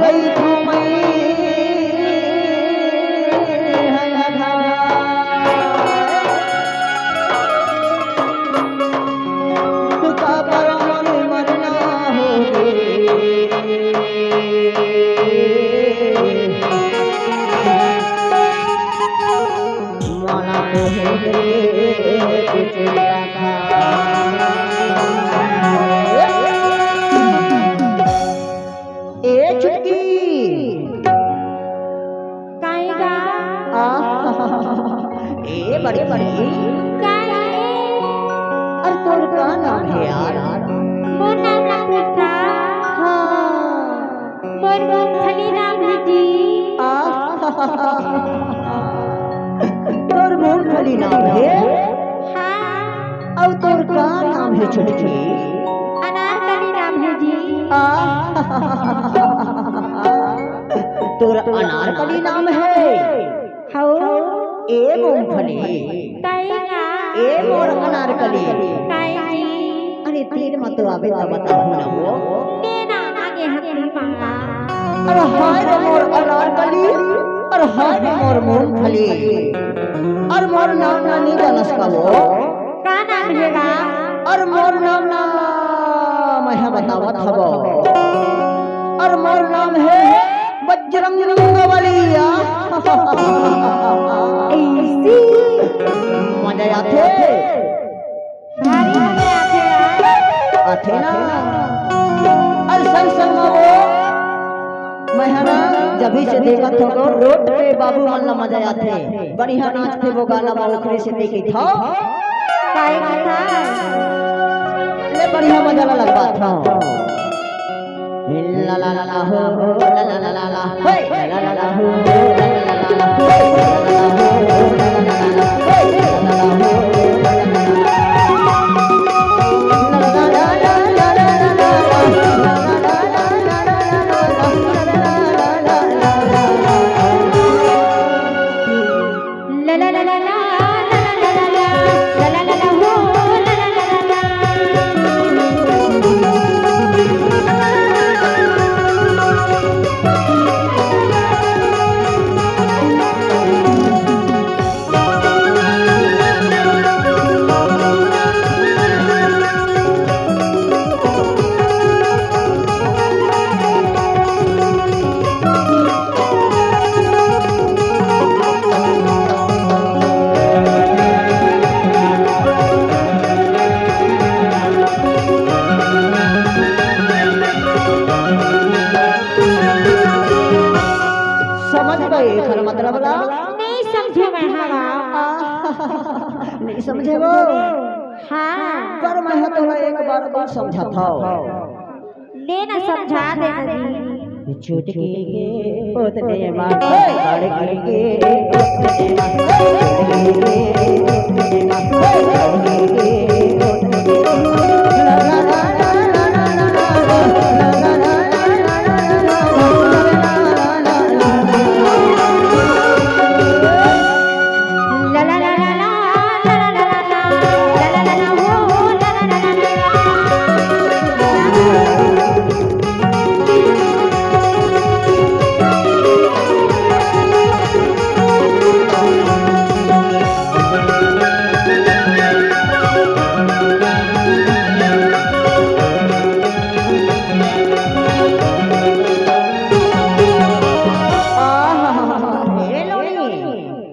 गई तू मैं तुका परम मरना माना तो ए चुटकी काएगा ए बड़ी बड़ी काए अरे तोर का नाम है यार मोर नाम ना पूछता हाँ मोर मूंगफली नाम है जी तोर मूंगफली नाम है हाँ और तोर का नाम है चुटकी अनारकली नाम है जी तोर अनारकली नाम है हो ए मूंगफली काएगा ए मोर अनारकली काए जी अरे तीर मत आवे तो बताओ ना वो लेना आगे हथली मांगा अरे हाय रे मोर अनारकली और हाय रे मोर मूंगफली और मोर नाम ना नहीं जानस का वो का नाम हैगा और मोर नाम ना मैं बतावत हबो और मोर नाम है बजरंग रंगवलिया ऐसी मजा आथे भारी मजा आथे ना और संग संग वो मैं ना जभी से देखा तो रोड पे बाबू मन ला मजा आथे बढ़िया नाचते वो गाना बा ओकरे से देखी था काए था ले बढ़िया मजा ला लगवा था ला ला ला हो ला ला ला ला हे ला ला ला हो ला ला ला ला हे ला ला ला हो ला ला ला ला हे ला ला ला हो ला ला ला ला ला ला ला ला ला ला ला ला हो ला ला ला ला समझ गए खर मतलब ला नहीं समझे मैं हवा नहीं समझे वो हाँ पर मैं तो एक बार और समझा था लेना समझा देना जी चुटकी के उतने मारे लड़की के उतने ला ला ला ला ला ला ला ला ला ला ला ला ला हो ला ला ला ला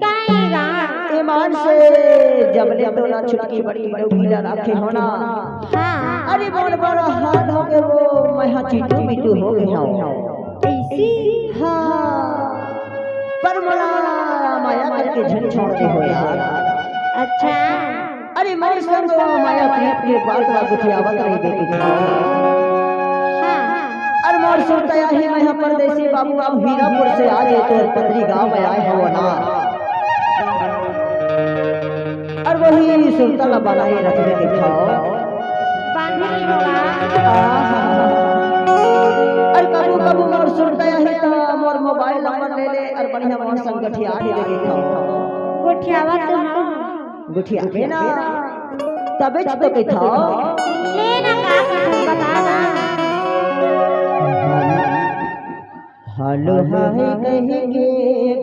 काएगा ईमान से जबले तो ना छुटकी बड़ी लोगीला राखे होना हाँ अरे बड़ बड़ा हाथ हो के वो मैं चीटू मिटू हो गया ऐसी हाँ पर मोला माया करके झन छोड़ते हो यार अच्छा अरे मोर संग माया प्रीत के बाल का गुठियावत रही बेटी हाँ और मोर सुनता ही मैं परदेसी बाबू अब हीरापुर से आ गए तो पत्री गांव में आए हो ना और वही सुरतला बनाए रखने के खाओ बांधनी होगा और कबू कबू मोर सुनता है तो मोर मोबाइल नंबर ले ले और बढ़िया मोर संग गठिया ले के खाओ गुठियावा तो हाँ गुठिया के ना तबे तो के खाओ लेना का बताना हालो हाय कह के